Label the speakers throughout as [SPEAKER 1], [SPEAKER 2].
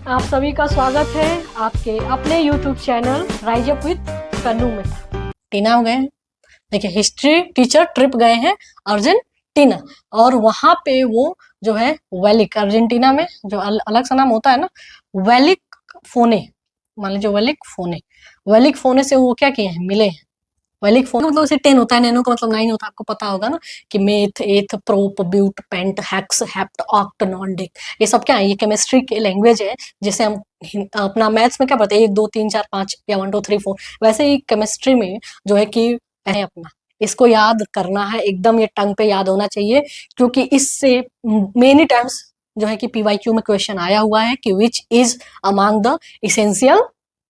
[SPEAKER 1] आप सभी का स्वागत है आपके अपने YouTube channel rise up with Kannu में। टीना गए हैं, देखिए हिस्ट्री टीचर ट्रिप गए हैं अर्जेंटीना, और वहां पे वो जो है वेलिक, अर्जेंटीना में जो अलग सा नाम होता है ना, वेलिक फोने, मान लीजिए वेलिक फोने से वो क्या किए हैं, मिले हैं। वेलिक फोन मतलब उसे 10 होता है, नैनो का मतलब 9 होता है, आपको पता होगा ना कि meth, eth, prop, but, pent, hex, hept, oct, नॉर्डिक, ये सब क्या है, ये केमिस्ट्री के लैंग्वेज है जिसे हम अपना मैथ्स में क्या पढ़ते हैं 1 2 3 4 5 या 1 2 3 4, वैसे ही केमिस्ट्री में जो है कि है अपना, इसको याद करना है एकदम, ये टंग पे याद होना चाहिए, क्योंकि इससे मेनी टाइम्स जो है कि पीवाईक्यू में क्वेश्चन आया हुआ है कि which is among the essential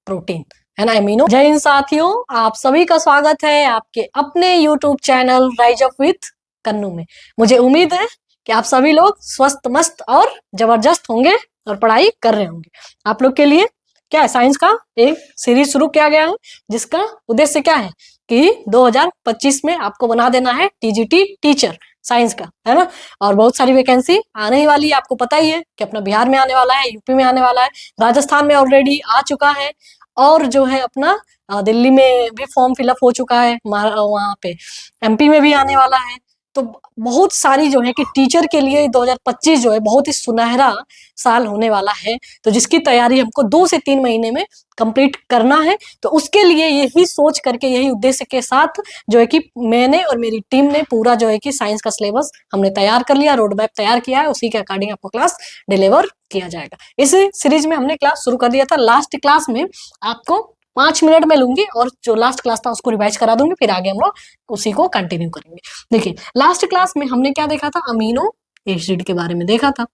[SPEAKER 1] protein, है ना, अमीनो। जय हिंद साथियों, आप सभी का स्वागत है आपके अपने YouTube channel rise up with Kannu में। मुझे उम्मीद है कि आप सभी लोग स्वस्थ, मस्त और जबरदस्त होंगे और पढ़ाई कर रहे होंगे। आप लोग के लिए क्या है, साइंस का एक सीरीज शुरू किया गया है जिसका उद्देश्य क्या है कि 2025 में आपको बना देना है TGT टीचर साइंस का, है ना। और बहुत सारी वैकेंसी आने ही वाली है, आपको पता ही है कि अपना बिहार में आने वाला है, यूपी में आने वाला है, राजस्थान में ऑलरेडी आ चुका है, और जो है अपना दिल्ली में भी फॉर्म फिलअप हो चुका है, वहां पे MP में भी आने वाला है। तो बहुत सारी जो है कि टीचर के लिए 2025 जो है बहुत ही सुनहरा साल होने वाला है, तो जिसकी तैयारी हमको 2 से 3 महीने में कंप्लीट करना है। तो उसके लिए यही सोच करके, यही उद्देश्य के साथ जो है कि मैंने और मेरी टीम ने पूरा जो है कि साइंस का सिलेबस हमने तैयार कर लिया, रोड मैप तैयार किया है, उसी के अकॉर्डिंग आपको क्लास डिलीवर किया जाएगा। इस सीरीज में हमने क्लास शुरू कर दिया था, लास्ट क्लास में आपको 5 मिनट में लूंगी और जो लास्ट क्लास था उसको रिवाइज करा दूंगी, फिर आगे हम लोग उसी को कंटिन्यू करेंगे। देखिए लास्ट क्लास में हमने क्या देखा था, अमीनो एसिड के बारे में देखा था।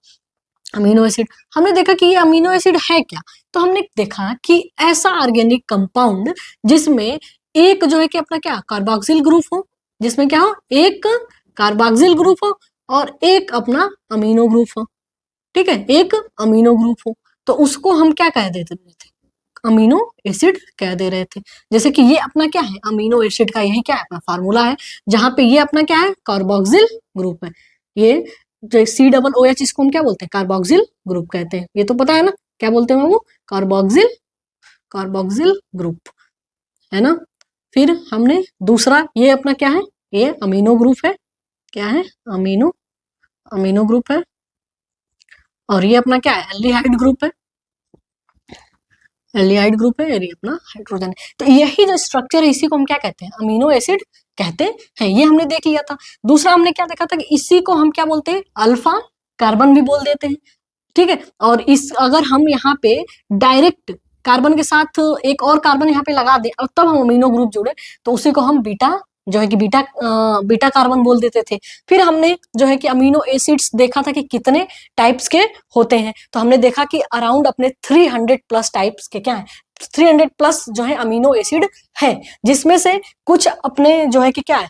[SPEAKER 1] अमीनो एसिड हमने देखा कि ये अमीनो एसिड है क्या, तो हमने देखा कि ऐसा ऑर्गेनिक कंपाउंड जिसमें एक जो है कि अपना क्या कार्बोक्सिल ग्रुप हो, जिसमें क्या हो, एक कार्बोक्सिल ग्रुप हो और एक अपना अमीनो ग्रुप हो, ठीक है, एक अमीनो ग्रुप हो, तो उसको हम क्या कह देते थे, अमीनो एसिड कह दे रहे थे। जैसे कि ये अपना क्या है, अमीनो एसिड का यही क्या है अपना फार्मूला है, जहां पे ये अपना क्या है, कार्बोक्सिल ग्रुप है। ये जो COOH इसको हम क्या बोलते हैं, कार्बोक्सिल ग्रुप कहते हैं, ये तो पता है ना, क्या बोलते हैं वो, कार्बोक्सिल ग्रुप, है ना। फिर हमने दूसरा, ये अपना क्या है, ये अमीनो ग्रुप है, क्या है, अमीनो ग्रुप है, और ये अपना क्या है, एल्डिहाइड ग्रुप है, एल्डिहाइड ग्रुप है, ये अपना हाइड्रोजन है। तो यही जो स्ट्रक्चर है इसी को हम क्या कहते हैं, अमीनो एसिड कहते हैं। ये हमने देख लिया था। दूसरा हमने क्या देखा था कि इसी को हम क्या बोलते हैं, अल्फा कार्बन भी बोल देते हैं, ठीक है। और इस अगर हम यहाँ पे डायरेक्ट कार्बन के साथ एक और कार्बन यहाँ पे लगा दे और तब हम अमीनो ग्रुप जुड़े, तो उसी को हम बीटा जो है कि बीटा कार्बन बोल देते थे। फिर हमने जो है कि अमीनो एसिड्स देखा था कि कितने टाइप्स के होते हैं, तो हमने देखा कि अराउंड अपने 300 प्लस टाइप्स के क्या है, 300 प्लस जो है अमीनो एसिड है, जिसमें से कुछ अपने जो है कि क्या है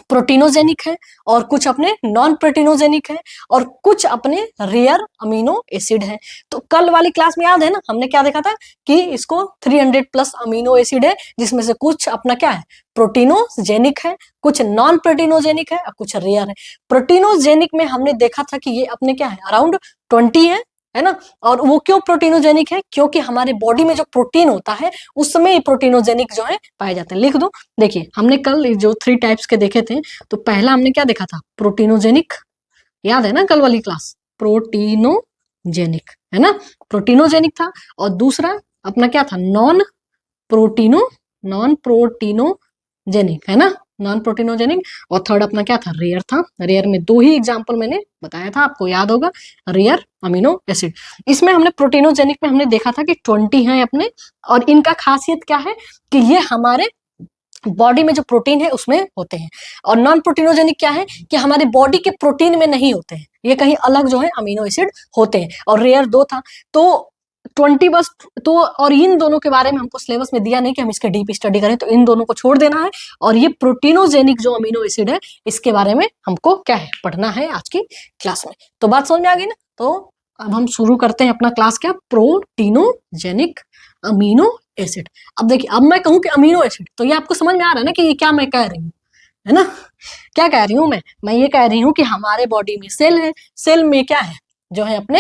[SPEAKER 1] प्रोटीनोजेनिक है, और कुछ अपने नॉन प्रोटीनोजेनिक है, और कुछ अपने रेयर अमीनो एसिड है। तो कल वाली क्लास में याद है ना, हमने क्या देखा था कि इसको 300 प्लस अमीनो एसिड है, जिसमें से कुछ अपना क्या है, प्रोटीनोजेनिक है, कुछ नॉन प्रोटीनोजेनिक है और कुछ रेयर है। प्रोटीनोजेनिक में हमने देखा था कि ये अपने क्या है, अराउंड 20 है ना। और वो क्यों प्रोटीनोजेनिक है, क्योंकि हमारे बॉडी में जो प्रोटीन होता है उसमें प्रोटीनोजेनिक जो है पाए जाते हैं। लिख दो, देखिए हमने कल जो 3 टाइप्स के देखे थे, तो पहला हमने क्या देखा था, प्रोटीनोजेनिक, याद है ना कल वाली क्लास, प्रोटीनोजेनिक, है ना, प्रोटीनोजेनिक था। और दूसरा अपना क्या था, नॉन प्रोटीनोजेनिक, है ना, नॉन प्रोटीनोजेनिक। और थर्ड अपना क्या था, रेयर था। रेयर में 2 ही एग्जांपल मैंने बताया था, आपको याद होगा, रेयर अमीनो एसिड। इसमें हमने प्रोटीनोजेनिक में हमने देखा था कि 20 है अपने, और इनका खासियत क्या है कि ये हमारे बॉडी में जो प्रोटीन है उसमें होते हैं। और नॉन प्रोटीनोजेनिक क्या है कि हमारे बॉडी के प्रोटीन में नहीं होते हैं, ये कहीं अलग जो है अमीनो एसिड होते हैं। और रेयर 2 था, तो 20 बस। तो और इन दोनों के बारे में हमको सिलेबस में दिया नहीं कि हम इसके डीप स्टडी करें, तो इन दोनों को छोड़ देना है। और ये प्रोटीनोजेनिक जो अमीनो एसिड है, इसके बारे में हमको क्या है, पढ़ना है आज की क्लास में। तो बात समझ में आ गई ना। तो अब हम शुरू करते हैं अपना क्लास, क्या, प्रोटीनोजेनिक अमीनो एसिड। अब देखिए, अब मैं कहूं कि अमीनो एसिड, तो ये आपको समझ में आ रहा है ना कि ये क्या मैं कह रही हूँ, है ना। क्या कह रही हूँ मैं ये कह रही हूँ कि हमारे बॉडी में सेल है, सेल में क्या है, जो है अपने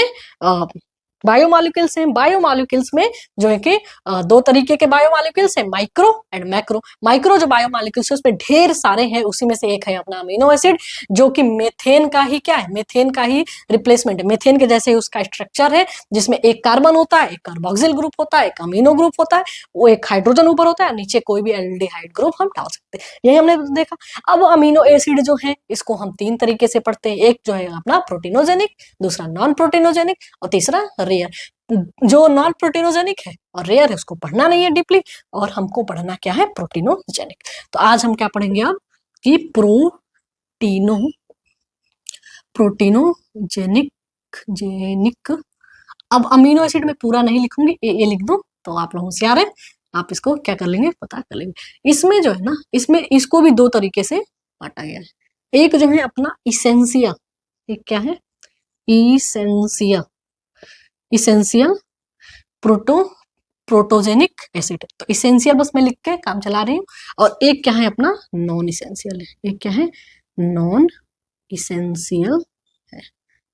[SPEAKER 1] बायोमॉलिक्यूल्स हैं। बायोमॉलिक्यूल्स में जो है कि दो तरीके के बायोमॉलिक्यूल्स हैं, माइक्रो एंड मैक्रो। माइक्रो जो बायोमॉलिक्यूल्स है उसमें ढेर सारे हैं, उसी में से एक है अपना अमीनो एसिड, जो कि मेथेन का ही क्या है, मेथेन का ही रिप्लेसमेंट है। मेथेन के जैसे उसका स्ट्रक्चर है, जिसमें एक कार्बन होता है, एक कार्बोक्सिल ग्रुप होता है, एक अमीनो ग्रुप होता है, वो एक हाइड्रोजन ऊपर होता है, नीचे कोई भी एल्डिहाइड ग्रुप हम डाल सकते हैं। यही हमने देखा। अब अमीनो एसिड जो है इसको हम तीन तरीके से पढ़ते हैं, एक जो है अपना प्रोटीनोजेनिक, दूसरा नॉन प्रोटीनोजेनिक और तीसरा रेयर। जो नॉन प्रोटीनोजेनिक है और रेयर है उसको पढ़ना नहीं है डीपली, और हमको पढ़ना क्या है, प्रोटीनोजेनिक। तो आज हम क्या पढ़ेंगे अब कि प्रोटीनोजेनिक जेनिक। अब अमीनो एसिड में पूरा नहीं लिखूंगी, ये लिख दो तो आप लोग होशियार है, आप इसको क्या कर लेंगे, पता कर लेंगे। इसमें जो है ना, इसमें इसको भी दो तरीके से बांटा गया है। एक जो है अपना इसेंशियल, एक क्या है, इसेंशियल, इसेंशियल प्रोटोजेनिक एसिड। तो इसेंशियल बस मैं लिख के काम चला रही हूँ। और एक क्या है अपना नॉन इसेंशियल है, एक क्या है नॉन इसेंशियल है,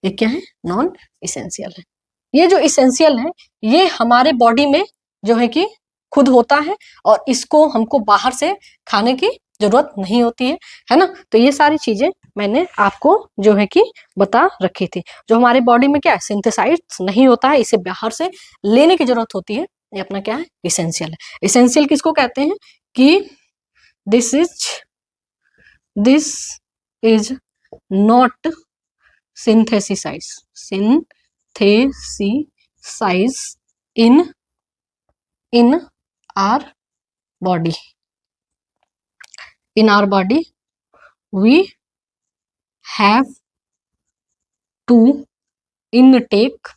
[SPEAKER 1] एक क्या है नॉन इसेंशियल है। ये जो इसेंशियल है ये हमारे बॉडी में जो है कि खुद होता है, और इसको हमको बाहर से खाने की जरूरत नहीं होती है ना। तो ये सारी चीजें मैंने आपको जो है कि बता रखी थी। जो हमारे बॉडी में क्या है, सिंथेसाइज नहीं होता है, इसे बाहर से लेने की जरूरत होती है, ये अपना क्या है, इसेंशियल है। इसेंशियल किसको कहते हैं कि this is not synthesized in our body. In our body we have to intake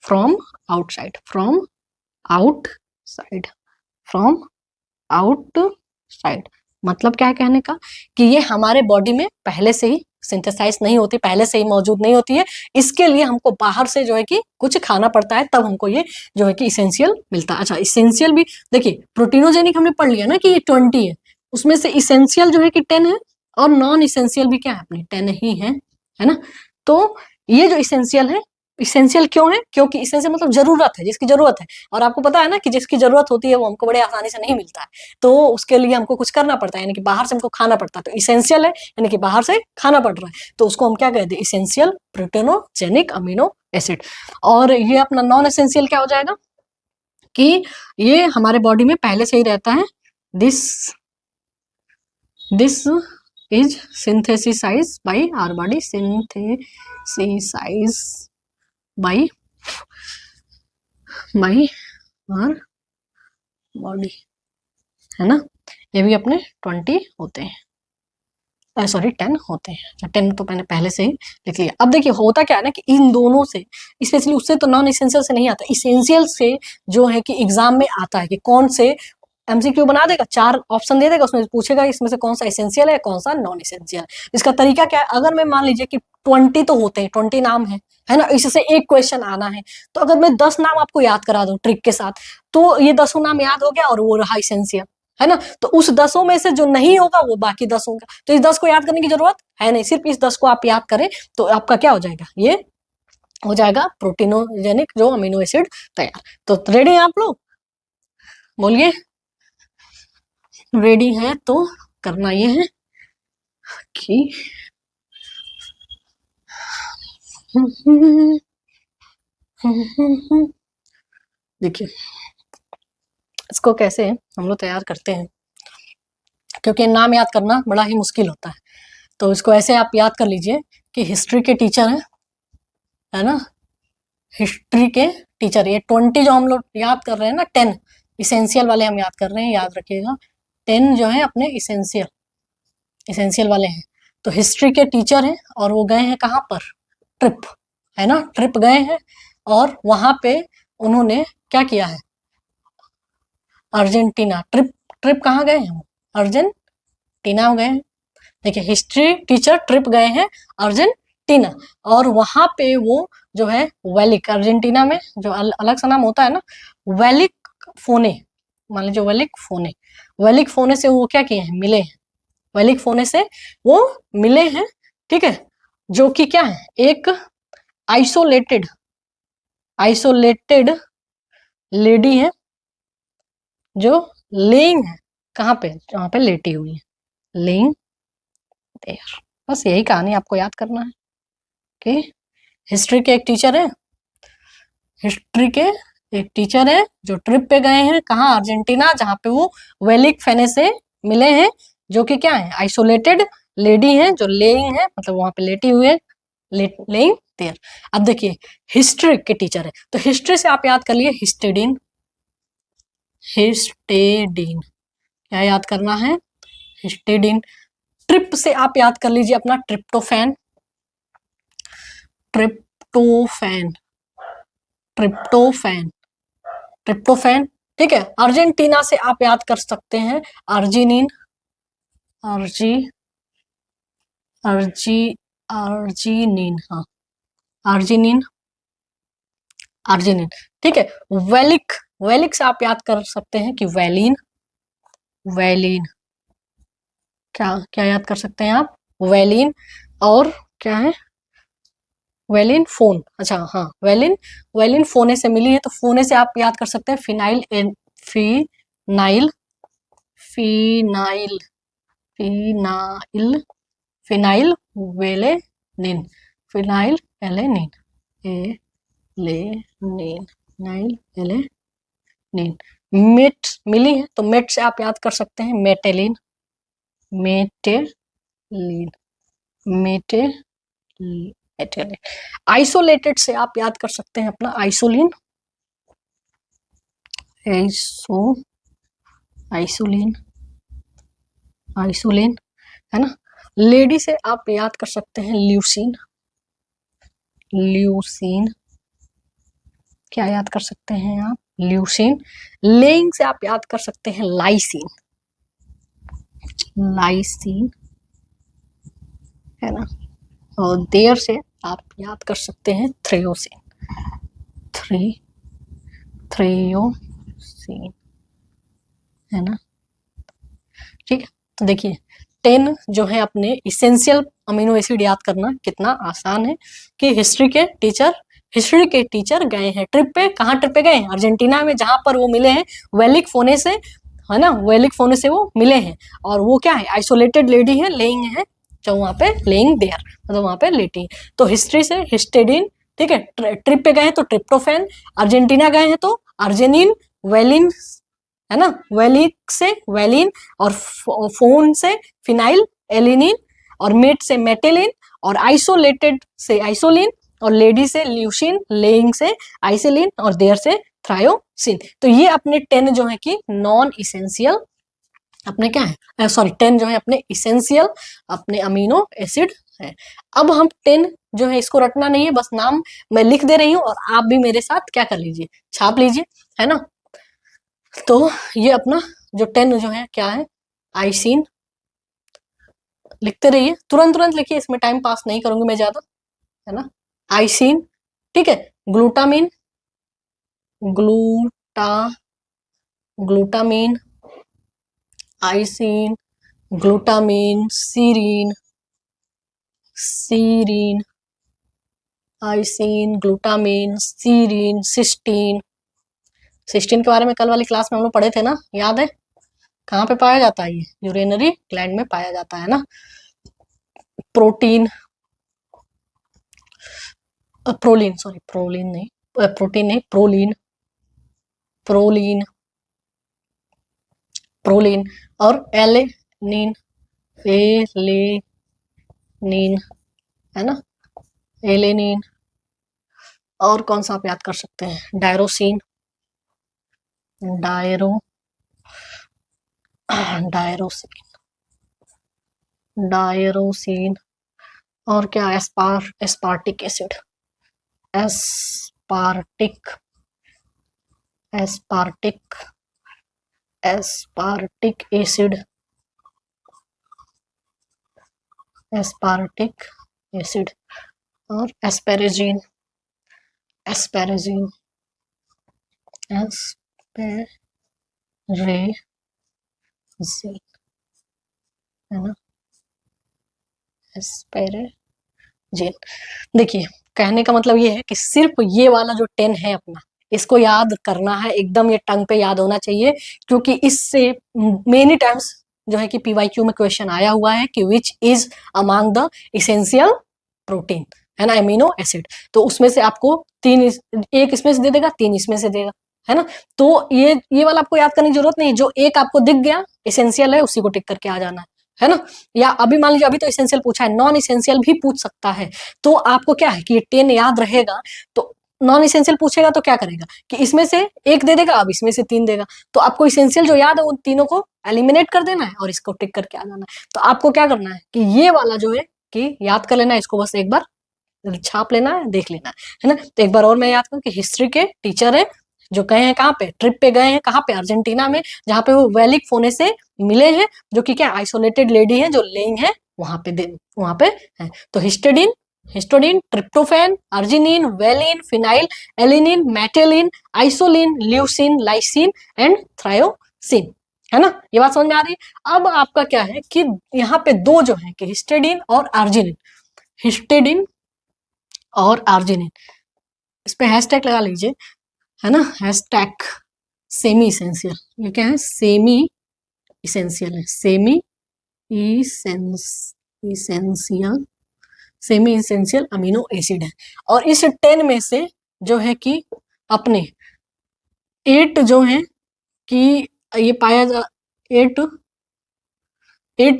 [SPEAKER 1] from outside, from outside मतलब क्या है कहने का कि ये हमारे बॉडी में पहले से ही सिंथेसाइज नहीं होती, पहले से ही मौजूद नहीं होती है। इसके लिए हमको बाहर से जो है कि कुछ खाना पड़ता है, तब हमको ये जो है कि इसेंशियल मिलता है। अच्छा, इसेंशियल भी देखिए, प्रोटीनोजेनिक हमने पढ़ लिया ना कि ये 20 है, उसमें से इसेंशियल जो है कि 10 है, और नॉन इसेंशियल भी क्या है अपनी 10 ही है ना। तो ये जो इसेंशियल है, इसेंशियल क्यों है, क्योंकि इसेंशियल मतलब जरूरत है, जिसकी जरूरत है। और आपको पता है ना कि जिसकी जरूरत होती है वो हमको बड़े आसानी से नहीं मिलता है, तो उसके लिए हमको कुछ करना पड़ता है, यानी कि बाहर से हमको खाना पड़ता है। तो इसेंशियल है यानी कि बाहर से खाना पड़ रहा है, तो उसको हम क्या कहते हैं, इसेंशियल प्रोटीनोजेनिक अमीनो एसिड। और ये अपना नॉन एसेंशियल क्या हो जाएगा कि ये हमारे बॉडी में पहले से ही रहता है। This is synthesized by our body, synthesized by our body, है ना। ये भी अपने 20 होते हैं, सॉरी 10 होते हैं। 10 तो मैंने पहले से ही लिख लिया। अब देखिए होता क्या है ना कि इन दोनों से, स्पेशली उससे तो नॉन इसेंशियल से नहीं आता, इसेंशियल से जो है कि एग्जाम में आता है कि कौन से एमसीक्यू बना देगा, 4 ऑप्शन दे देगा, उसमें पूछेगा इसमें से कौन सा इसेंशियल है, कौन सा नॉन इसेंशियल। इसका तरीका क्या है, अगर मैं मान लीजिए कि 20 तो होते हैं, 20 नाम है ना, इससे एक क्वेश्चन आना है, तो अगर मैं 10 नाम आपको याद करा दूं ट्रिक के साथ, तो ये 10 नाम याद हो गया और वो रहा इसेंशियल, है ना। तो उस 10 में से जो नहीं होगा वो बाकी 10 होगा, तो इस 10 को याद करने की जरूरत है नहीं, सिर्फ इस 10 को आप याद करें तो आपका क्या हो जाएगा, ये हो जाएगा प्रोटीनोजेनिक जो अमीनो एसिड तैयार। तो रेडी हैं आप लोग, बोलिए रेडी है। तो करना ये है कि देखिए इसको कैसे हम लोग तैयार करते हैं, क्योंकि नाम याद करना बड़ा ही मुश्किल होता है। तो इसको ऐसे आप याद कर लीजिए कि हिस्ट्री के टीचर है ना, हिस्ट्री के टीचर, ये 20 जो हम लोग याद कर रहे हैं ना, 10 इसेंशियल वाले हम याद कर रहे हैं, याद रखिएगा 10 जो है अपने इसेंशियल वाले हैं। तो हिस्ट्री के टीचर हैं और वो गए हैं कहाँ पर, ट्रिप, है ना, ट्रिप गए हैं, और वहां पे उन्होंने क्या किया है, अर्जेंटीना, ट्रिप कहाँ गए हैं, अर्जेंटीना गए हैं। देखिए हिस्ट्री टीचर ट्रिप गए हैं अर्जेंटीना, और वहां पे वो जो है वेलिक, अर्जेंटीना में जो अलग सा नाम होता है ना, वेलिक फोने, मान लीजिए वेलिक फोने से वो क्या किए हैं, मिले हैं, वेलिक फोने से वो मिले हैं, ठीक है, जो कि क्या है, एक आइसोलेटेड आइसोलेटेड लेडी है जो लेइंग है, कहाँ पे, वहां पे लेटी हुई है, लेइंग देयर। बस यही कहानी आपको याद करना है कि हिस्ट्री के एक टीचर है, हिस्ट्री के एक टीचर है जो ट्रिप पे गए हैं, कहाँ, अर्जेंटीना, जहाँ पे वो वेलिक फेने से मिले हैं, जो कि क्या है, आइसोलेटेड लेडी है जो लेइंग है, मतलब वहां पे लेटी हुई है, लेइंग देयर। अब देखिए हिस्ट्री के टीचर है, तो हिस्ट्री से आप याद कर लिए हिस्टेडिन, हिस्टेडिन क्या याद करना है, हिस्टेडिन। ट्रिप से आप याद कर लीजिए अपना ट्रिप्टोफैन, ट्रिप्टोफैन, ट्रिप्टोफैन, ट्रिप्टोफैन, ठीक है। अर्जेंटीना से आप याद कर सकते हैं अर्जिनिन, अर्जी अर्जी अर्जिनिन, हाँ अर्जिनिन, अर्जिनिन, ठीक है। वेलिक, वेलिक से आप याद कर सकते हैं कि वैलिन, वैलिन, क्या क्या याद कर सकते हैं आप, वैलिन, और क्या है, वेलिन फोन, अच्छा हाँ वेलिन, वेलिन फोने से मिली है, तो फोने से आप याद कर सकते हैं phenyl, phenyl, phenyl, phenyl, phenyl valine, phenylalanine, alanine, phenylalanine. Met मिली है, तो मेट से आप याद कर सकते हैं मेटेलिन, मेटेलिन, मेटे मेटेलिन। आइसोलेटेड से आप याद कर सकते हैं अपना आइसोलिन, आइसो आइसोलिन, आइसोलिन, है ना। लेडी से आप याद कर सकते हैं ल्यूसिन, ल्यूसिन, क्या याद कर सकते हैं आप, ल्यूसिन। लेइंग से आप याद कर सकते हैं लाइसिन, लाइसिन, है ना। और देयर से आप याद कर सकते हैं थ्रेयोसिन, थ्रेयोसिन, है ना, ठीक है। तो देखिए 10 जो है अपने इसेंशियल अमीनो एसिड याद करना कितना आसान है, कि हिस्ट्री के टीचर गए हैं ट्रिप पे, कहाँ ट्रिप पे गए हैं, अर्जेंटीना में, जहां पर वो मिले हैं वेलिक फोने से, है ना, वेलिक फोने से वो मिले हैं, और वो क्या है, आइसोलेटेड लेडी है, लेइंग है, जो वहां पे लेइंग देयर, मतलब वहां पे लेटी है। तो हिस्ट्री से हिस्टेडिन, ठीक है, ट्रिप पे गए हैं तो ट्रिप्टोफैन, अर्जेंटीना गए हैं तो अर्जेनिन, वेलिन, है ना, वेलिक से वेलिन, और फोन से फिनाइल एलिनिन, और मेट से मेटेलिन, और आइसोलेटेड से आइसोलिन, और लेडी से ल्यूसिन, लेइंग से आइसोलिन, और देयर से थ्रायोसिन। तो ये अपने 10 जो है कि नॉन इसेंशियल अपने क्या है, सॉरी 10 जो है अपने इसेंशियल अपने अमीनो एसिड है। अब हम 10 जो है इसको रटना नहीं है, बस नाम मैं लिख दे रही हूँ और आप भी मेरे साथ क्या कर लीजिए, छाप लीजिए, है ना। तो ये अपना जो 10 जो है क्या है, आइसिन, लिखते रहिए, तुरंत तुरंत लिखिए, इसमें टाइम पास नहीं करूंगी मैं ज्यादा, है ना। आइसिन, ठीक है, ग्लूटामिन, ग्लूटा ग्लूटामिन, आइसिन, ग्लूटामिन, सीरीन, सीरीन, आइसिन, ग्लूटामिन, सीरीन, सिस्टीन। सिस्टीन के बारे में कल वाली क्लास में हम लोग पढ़े थे ना, याद है, कहाँ पे पाया जाता है, ये यूरिनरी ग्लैंड में पाया जाता है ना। प्रोटीन, प्रोलीन, सॉरी प्रोलीन नहीं, प्रोटीन नहीं, प्रोलीन, प्रोलीन, प्रोलीन, और एलेनिन, एलेनिन, है ना, एलेनिन। और कौन सा आप याद कर सकते हैं, डायरोसिन, डायरो डायरोसिन, डायरोसिन, और क्या, aspartic acid, aspartic, aspartic, aspartic acid, aspartic acid, और एस्पेरेजिन, एस्पेरेजिन, एस्पेरेजिन, है ना, एस्पेरेजिन। देखिए कहने का मतलब ये है कि सिर्फ ये वाला जो 10 है अपना, इसको याद करना है एकदम, ये टंग पे याद होना चाहिए, क्योंकि इससे मेनी टाइम्स जो है कि पीवाईक्यू में क्वेश्चन आया हुआ है कि which is among the essential protein, है ना, एमिनो एसिड। तो उसमें से आपको एक इसमें से दे देगा, 3 इसमें से देगा, है ना। तो ये वाला आपको याद करने की जरूरत नहीं, जो एक आपको दिख गया इसेंशियल है उसी को टिक करके आ जाना है ना। या अभी मान लीजिए अभी तो इसेंशियल पूछा है, नॉन इसेंशियल भी पूछ सकता है, तो आपको क्या है कि ये 10 याद रहेगा। तो नॉन इसेंशियल पूछेगा तो क्या करेगा कि इसमें से एक दे देगा, अब इसमें से 3 देगा, तो आपको इसेंशियल जो याद है उन तीनों को एलिमिनेट कर देना है और इसको टिक करके आ जाना है। तो आपको क्या करना है कि ये वाला जो है कि याद कर लेना है, इसको बस एक बार छाप लेना है, देख लेना है ना। तो एक बार और मैं याद करूं कि हिस्ट्री के टीचर है जो गए हैं कहाँ पे, ट्रिप पे गए हैं, कहाँ पे, अर्जेंटीना में, जहाँ पे वो वेलिक फोने से मिले हैं, जो कि क्या आइसोलेटेड लेडी है जो लेइंग है वहां पे है। तो histidine, tryptophan, arginine, valine, phenylalanine, methionine, isoleucine, leucine, lysine and threonine, है ना। ये बात समझ में आ रही है। अब आपका क्या है कि यहाँ पे दो जो है कि हिस्टेडिन और अर्जिनिन, हिस्टेडिन और अर्जिनिन, इस पे हैशटैग लगा लीजिए, है ना, हैशटैग सेमी इसेंशियल। ये क्या है, सेमी इसेंशियल है, semi essential, semi essential amino acid है। और इस 10 में से जो है कि अपने 8 जो है कि ये पाया जा 8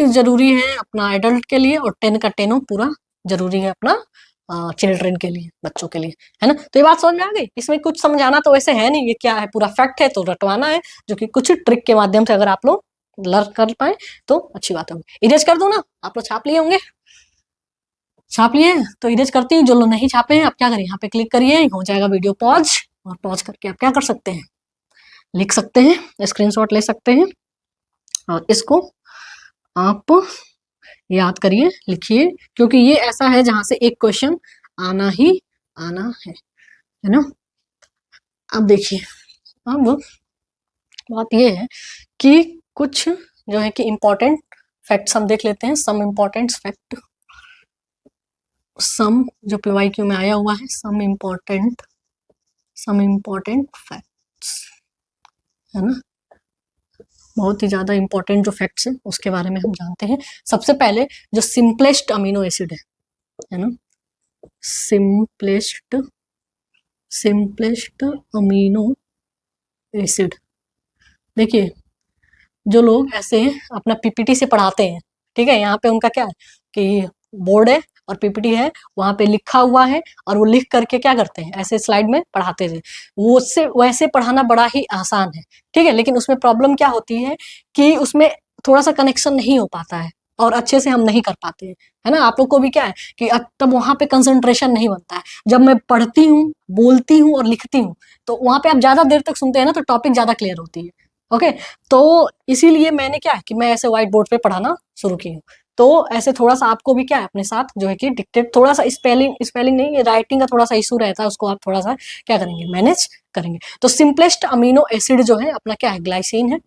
[SPEAKER 1] जरूरी है अपना एडल्ट के लिए, और 10 का 10 पूरा जरूरी है अपना चिल्ड्रन के लिए, बच्चों के लिए, है ना। तो ये बात समझ में आ गई। इसमें कुछ समझाना तो वैसे है नहीं, ये क्या है पूरा फैक्ट है, तो रटवाना है, जो कि कुछ ट्रिक के माध्यम से अगर आप लोग लर्न कर पाए तो अच्छी बात होगी। इरेज कर दो ना, आप लोग छाप लिए होंगे, छाप लिए तो इरेज करती हूँ। जो लोग नहीं छापे हैं आप क्या करिए, यहाँ पे क्लिक करिए, हो जाएगा वीडियो पॉज, और पॉज करके आप क्या कर सकते हैं, लिख सकते हैं, स्क्रीनशॉट ले सकते हैं, और इसको आप याद करिए, लिखिए, क्योंकि ये ऐसा है जहां से एक क्वेश्चन आना ही आना है ना। अब देखिए, अब बात ये है कि कुछ जो है कि इम्पोर्टेंट फैक्ट्स हम देख लेते हैं, सम इम्पोर्टेंट फैक्ट, सम जो पीवाईक्यू में आया हुआ है, सम इम्पोर्टेंट फैक्ट्स, है ना। बहुत ही ज्यादा इंपॉर्टेंट जो फैक्ट्स है उसके बारे में हम जानते हैं। सबसे पहले जो सिंपलेस्ट अमीनो एसिड है ना, सिंपलेस्ट अमीनो एसिड। देखिए, जो लोग ऐसे अपना पीपीटी से पढ़ाते हैं, ठीक है, यहाँ पे उनका क्या है कि बोर्ड है और पीपीटी है, वहां पे लिखा हुआ है, और वो लिख करके क्या करते हैं, ऐसे स्लाइड में पढ़ाते थे। वो उससे वैसे पढ़ाना बड़ा ही आसान है, ठीक है, लेकिन उसमें प्रॉब्लम क्या होती है कि उसमें थोड़ा सा कनेक्शन नहीं हो पाता है, और अच्छे से हम नहीं कर पाते हैं, है ना। आप लोग को भी क्या है कि तब वहां पे कंसंट्रेशन नहीं बनता है। जब मैं पढ़ती हूँ, बोलती हूँ और लिखती हूँ, तो वहां पे आप ज्यादा देर तक सुनते हैं ना, तो टॉपिक ज्यादा क्लियर होती है। ओके, तो इसीलिए मैंने क्या है कि मैं ऐसे व्हाइट बोर्ड पे पढ़ाना शुरू की हूँ। तो ऐसे थोड़ा सा आपको भी क्या है अपने साथ जो है कि डिक्टेट, थोड़ा सा स्पेलिंग नहीं, राइटिंग का थोड़ा सा इशू रहता है, उसको आप थोड़ा सा क्या करेंगे, मैनेज करेंगे। तो सिंपलेस्ट अमीनो एसिड जो है अपना क्या है, ग्लाइसिन है।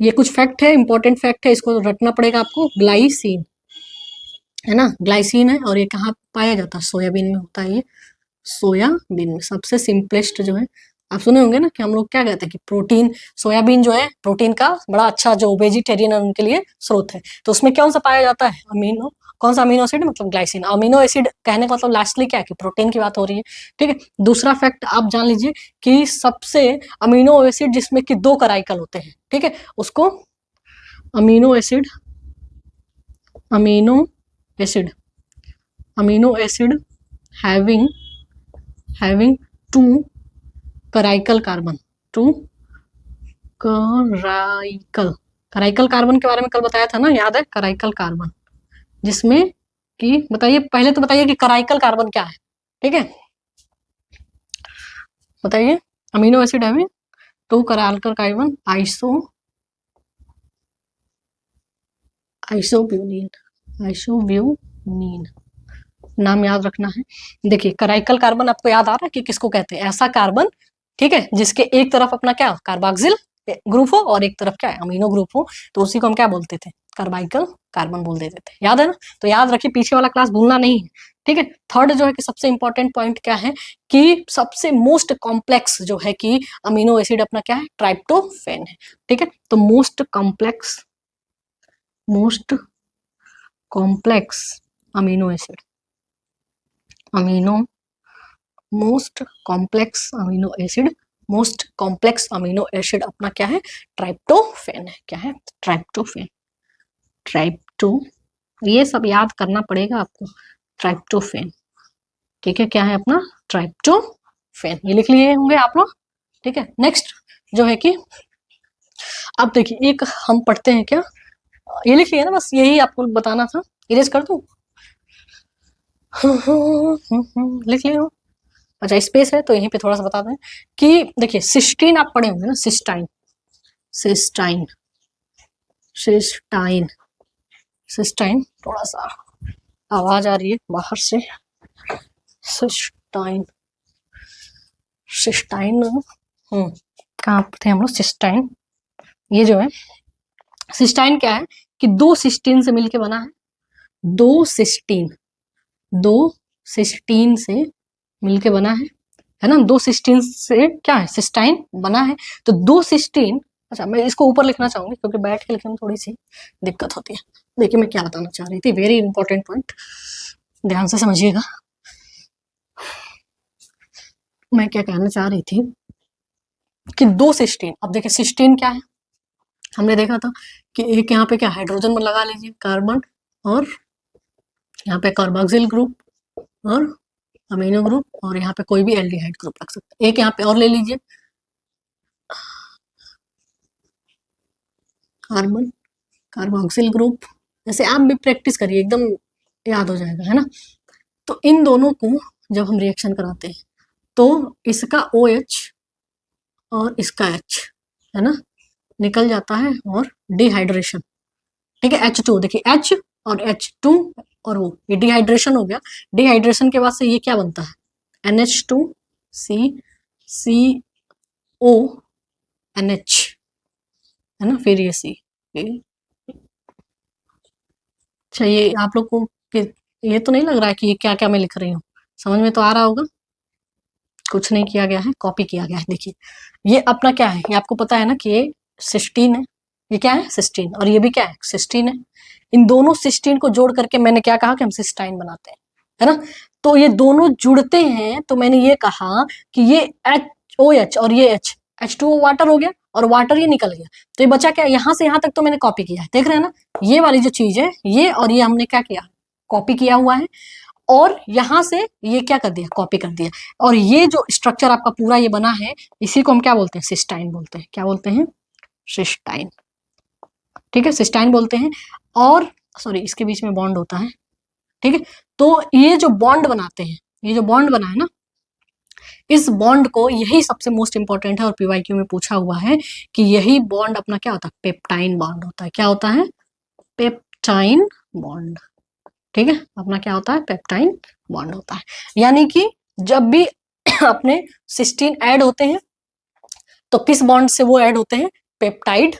[SPEAKER 1] ये कुछ फैक्ट है, इंपॉर्टेंट फैक्ट है, इसको रटना पड़ेगा आपको। ग्लाइसिन, है ना, ग्लाइसिन है, और ये कहाँ पाया जाता है, सोयाबीन में होता है। ये सोयाबीन में सबसे सिंपलेस्ट जो है, आप सुने होंगे ना कि हम लोग क्या कहते हैं कि प्रोटीन, सोयाबीन जो है प्रोटीन का बड़ा अच्छा, जो वेजिटेरियन है उनके लिए स्रोत है। तो उसमें कौन सा पाया जाता है, अमीनो, कौन सा अमीनो एसिड, मतलब ग्लाइसिन। अमीनो एसिड कहने का मतलब लास्टली क्या है कि प्रोटीन की बात हो रही है, ठीक है। दूसरा फैक्ट आप जान लीजिए कि सबसे अमीनो एसिड जिसमें कि 2 कराइकल होते हैं, ठीक है, उसको amino acid having 2 Karaikal carbon, 2 Karaikal carbon के बारे में कल बताया था ना, याद है, कराइकल कार्बन, जिसमें कि बताइए, पहले तो बताइए कि कराइकल कार्बन क्या है, ठीक है, बताइए। अमीनो एसिड है 2 कराइकल कार्बन, आइसोब्यूनिन, नाम याद रखना है। देखिए, कराइकल कार्बन आपको याद आ रहा है कि किसको कहते हैं, ऐसा कार्बन, ठीक है, जिसके एक तरफ अपना क्या कार्बोक्सिल ग्रुप हो और एक तरफ क्या है अमीनो ग्रुप हो, तो उसी को हम क्या बोलते थे, कार्बाइकल कार्बन बोल देते थे, याद है ना। तो याद रखिए, पीछे वाला क्लास भूलना नहीं है, ठीक है। थर्ड जो है कि सबसे इंपॉर्टेंट पॉइंट क्या है कि सबसे मोस्ट कॉम्प्लेक्स जो है कि अमीनो एसिड अपना क्या है, ट्राइप्टोफेन है, ठीक है। तो most complex amino acid, most complex amino acid अपना क्या है, ट्राइप्टोफेन है। क्या है, ट्राइप्टोफेन। ये सब याद करना पड़ेगा आपको, ट्राइप्टोफेन, ठीक है। क्या है अपना, ट्राइप्टोफेन, ये लिख लिए होंगे आप लोग, ठीक है। नेक्स्ट जो है कि अब देखिए, एक हम पढ़ते हैं क्या, ये लिख लिया ना, बस यही आपको बताना था। इरेज कर दूं? लिख लिया हो? अच्छा, स्पेस है तो यहीं पे थोड़ा सा बता दें कि देखिए, सिस्टीन आप पढ़े होंगे ना, सिस्टाइन, थोड़ा सा आवाज आ रही है बाहर से। सिस्टाइन, कहाँ थे हम लोग, सिस्टाइन। ये जो है सिस्टाइन क्या है कि दो सिस्टीन से मिलके बना है, दो सिस्टीन से मिलके बना है ना। दो सिस्टीन से क्या है, सिस्टाइन बना है। तो दो सिस्टीन, अच्छा मैं इसको ऊपर लिखना चाहूंगी क्योंकि बैठ के लिखने में थोड़ी सी दिक्कत होती है। देखिए मैं क्या बताना चाह रही थी, वेरी इंपॉर्टेंट पॉइंट, ध्यान से समझिएगा। मैं क्या कहना चाह रही थी कि दो सिस्टीन, अब देखिए सिस्टीन क्या है, हमने देखा था कि एक यहाँ पे क्या हाइड्रोजन में लगा लीजिए, कार्बन, और यहाँ पे कार्बोक्सिल ग्रुप और अमीनो ग्रुप, और यहाँ पे कोई भी एल्डिहाइड ग्रुप रख सकते हैं। एक यहाँ पे और ले लीजिए, कार्बन कार्बोक्सिल ग्रुप, जैसे आप भी प्रैक्टिस करिए, एकदम याद हो जाएगा, है ना। तो इन दोनों को जब हम रिएक्शन कराते हैं तो इसका OH और इसका H, है ना, निकल जाता है, और डिहाइड्रेशन, ठीक है। H2, देखिए H और H2 और वो, ये डिहाइड्रेशन हो गया। डिहाइड्रेशन के बाद से ये क्या बनता है, NH2CCONH, है ना, फिर ये C। अच्छा, ये आप लोग को ये तो नहीं लग रहा है कि ये क्या क्या मैं लिख रही हूँ, समझ में तो आ रहा होगा। कुछ नहीं किया गया है, कॉपी किया गया है। देखिए ये अपना क्या है, ये आपको पता है ना कि ये सिस्टीन है, ये क्या है, सिस्टीन, और ये भी क्या है, सिस्टीन है। इन दोनों सिस्टीन को जोड़ करके मैंने क्या कहा कि हम सिस्टाइन बनाते हैं, है ना। तो ये दोनों जुड़ते हैं, तो मैंने ये कहा कि ये OH और ये H2O वाटर हो गया, और वाटर ये निकल गया, तो ये बचा क्या, यहाँ से यहाँ तक तो मैंने कॉपी किया है, देख रहे हैं ना। ये वाली जो चीज है, ये और ये हमने क्या किया, कॉपी किया हुआ है, और यहां से ये क्या कर दिया, कॉपी कर दिया। और ये जो स्ट्रक्चर आपका पूरा ये बना है, इसी को हम क्या बोलते हैं, सिस्टाइन बोलते हैं। क्या बोलते हैं, सिस्टाइन, ठीक है, सिस्टाइन बोलते हैं। और सॉरी, इसके बीच में बॉन्ड होता है, ठीक है। तो ये जो बॉन्ड बनाते हैं, ये जो बॉन्ड बना है ना, इस बॉन्ड को, यही सबसे मोस्ट इंपॉर्टेंट है, और PYQ में पूछा हुआ है कि यही बॉन्ड अपना क्या होता है, पेप्टाइन बॉन्ड होता है। क्या होता है, पेप्टाइन बॉन्ड, ठीक है। अपना क्या होता है, पेप्टाइन बॉन्ड होता है। यानी कि जब भी अपने सिस्टीन ऐड होते हैं तो किस बॉन्ड से वो ऐड होते हैं, पेप्टाइड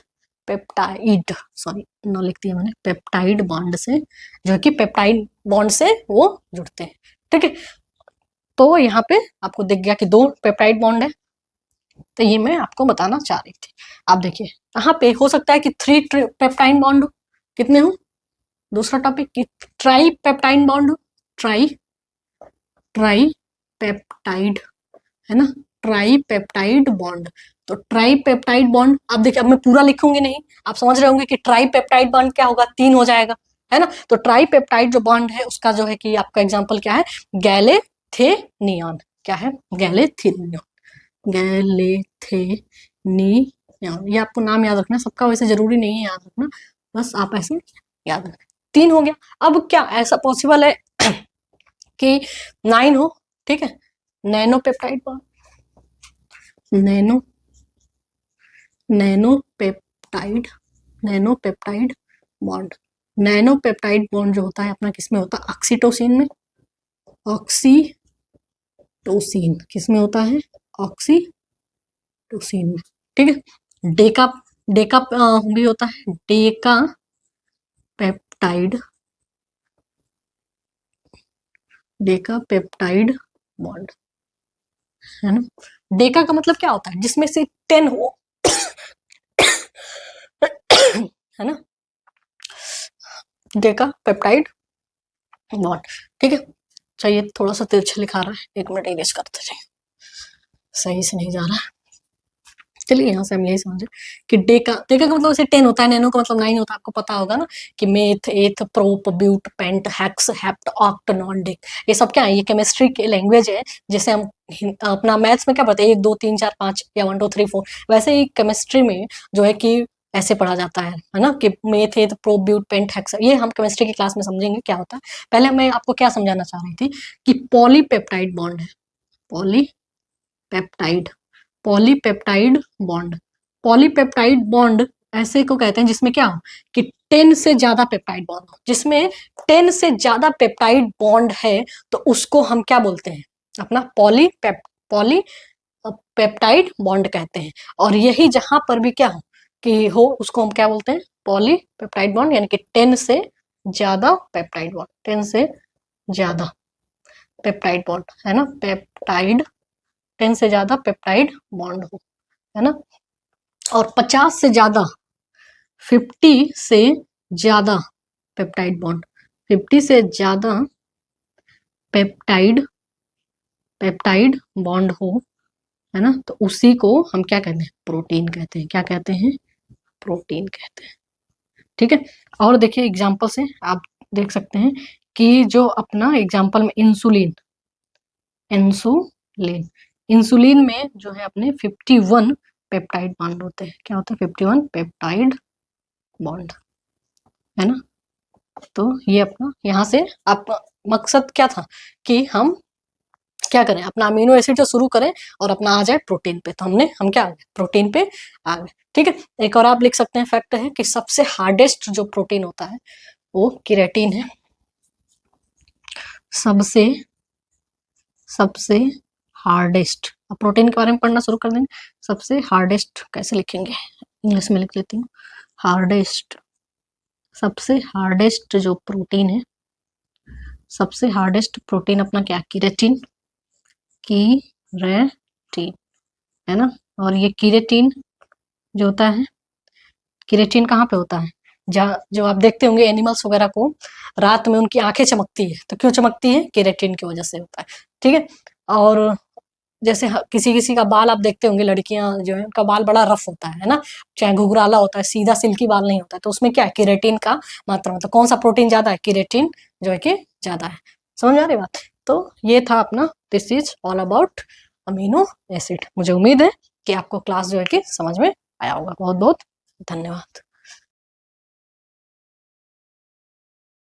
[SPEAKER 1] सॉरी ना लिख दिया मैंने, पेप्टाइड बॉन्ड से, जो कि पेप्टाइड बॉन्ड से वो जुड़ते हैं, ठीक है। तो यहाँ पे आपको दिख गया कि दो पेप्टाइड बॉन्ड है, तो ये मैं आपको बताना चाह रही थी। आप देखिए यहाँ पे हो सकता है कि 3 पेप्टाइड बॉन्ड हो, कितने हो, दूसरा टॉपिक की ट्राई पेप्टाइड बॉन्ड हो, ट्राई पेप्टाइड, है ना, ट्राई पेप्टाइड बॉन्ड। तो ट्राई पेप्टाइड बॉन्ड, आप देखिए अब मैं पूरा लिखूंगी नहीं, आप समझ रहे होंगे कि ट्राई पेप्टाइड बॉन्ड क्या होगा, 3 हो जाएगा, है ना। तो ट्राई पेप्टाइड जो बॉन्ड है उसका जो है कि आपका एग्जाम्पल क्या है, गैलेथेनियन। क्या है, गैलेथेनियन, ये आपको नाम याद रखना, सबका वैसे जरूरी नहीं है याद रखना, बस आप ऐसे याद रखें। 3 हो गया। अब क्या ऐसा पॉसिबल है कि 9 हो, ठीक है। Nano peptide bond, nano peptide bond, nano peptide bond जो होता है अपना किसमें होता है, ऑक्सीटोसिन में, ऑक्सीटोसिन किसमें होता है, ऑक्सीटोसिन में, ठीक है। डेका भी होता है, डेकापेप्टाइड बॉन्ड, है ना। डेका का मतलब क्या होता है, जिसमें से 10 हो, है ना, डेकापेप्टाइड बॉन्ड। ठीक है, चाहिए थोड़ा सा तिरछा लिखा रहा है, 1 मिनट इरेज करते जाइए, सही से नहीं जा रहा है। चलिए यहाँ से हम यही समझे कि डेका का मतलब वैसे 10 होता है, नैनो का मतलब 9 होता है, आपको पता होगा ना कि meth, eth, prop, but, pent, hex, hept, oct, non, dec, ये सब क्या है, ये केमिस्ट्री के लैंग्वेज है। जैसे हम अपना मैथ्स में क्या पढ़ते हैं, 1 2 3 4 5 या 1 2 3 4, वैसे ही केमिस्ट्री में जो है कि ऐसे पढ़ा जाता है ना, कि meth, eth, prop, but, pent, hex, ये हम केमिस्ट्री की क्लास में समझेंगे क्या होता है। पहले मैं आपको क्या समझाना चाह रही थी कि पॉलीपेप्टाइड बॉन्ड है, polypeptide polypeptide bond. Polypeptide bond ऐसे को कहते हैं जिसमें क्या हो कि 10 से ज्यादा पेप्टाइड बॉन्ड हो, जिसमें 10 से ज्यादा पेप्टाइड बॉन्ड है तो उसको हम क्या बोलते हैं, अपना पॉलीपेप्टाइड बॉन्ड कहते हैं। और यही जहां पर भी क्या हो कि हो उसको हम क्या बोलते हैं, पॉलीपेप्टाइड बॉन्ड, यानी कि 10 से ज्यादा पेप्टाइड बॉन्ड, 10 से ज्यादा पेप्टाइड बॉन्ड, है ना, पेप्टाइड 10 से ज्यादा पेप्टाइड बॉन्ड हो, है ना। और 50 से ज्यादा, 50 से ज्यादा पेप्टाइड बॉन्ड, 50 से ज्यादा पेप्टाइड बॉन्ड हो, है ना, तो उसी को हम क्या कहते हैं, प्रोटीन कहते हैं। क्या कहते हैं, प्रोटीन कहते हैं। ठीक है, और देखिए एग्जाम्पल से आप देख सकते हैं कि जो अपना एग्जाम्पल में इंसुलिन इंसुलिन में जो है अपने 51 पेप्टाइड बॉन्ड होते हैं। क्या होता है, 51 पेप्टाइड बॉन्ड, है ना। तो ये अपना यहाँ से आप मकसद क्या था कि हम क्या करें, अपना अमीनो एसिड जो शुरू करें और अपना आ जाए प्रोटीन पे, तो हम क्या आ गए, प्रोटीन पे आ गए। ठीक है, एक और आप लिख सकते हैं फैक्ट है कि सबसे हार्डेस्ट जो प्रोटीन होता है वो केराटिन है। सबसे हार्डेस्ट, अब प्रोटीन के बारे में पढ़ना शुरू कर देंगे। सबसे हार्डेस्ट कैसे लिखेंगे, इंग्लिश में लिख देती हूँ, हार्डेस्ट। सबसे हार्डेस्ट जो प्रोटीन है, सबसे हार्डेस्ट प्रोटीन अपना क्या, केराटिन है ना। और ये केराटिन जो होता है, केराटिन कहाँ पे होता है, जो आप देखते होंगे एनिमल्स वगैरह को रात में उनकी आंखें चमकती है, तो क्यों चमकती है, केराटिन की वजह से होता है। ठीक है, और जैसे किसी किसी का बाल आप देखते होंगे, लड़कियां जो है उनका बाल बड़ा रफ होता है ना, चाहे घुघराला होता है, सीधा सिल्की बाल नहीं होता है, तो उसमें क्या है, केराटिन का मात्रा, मतलब कौन सा प्रोटीन ज्यादा है, केराटिन जो है कि ज्यादा है। समझ आ रही बात। तो ये था अपना, this is all about amino acid. मुझे उम्मीद है कि आपको क्लास जो है कि समझ में आया होगा। बहुत बहुत धन्यवाद।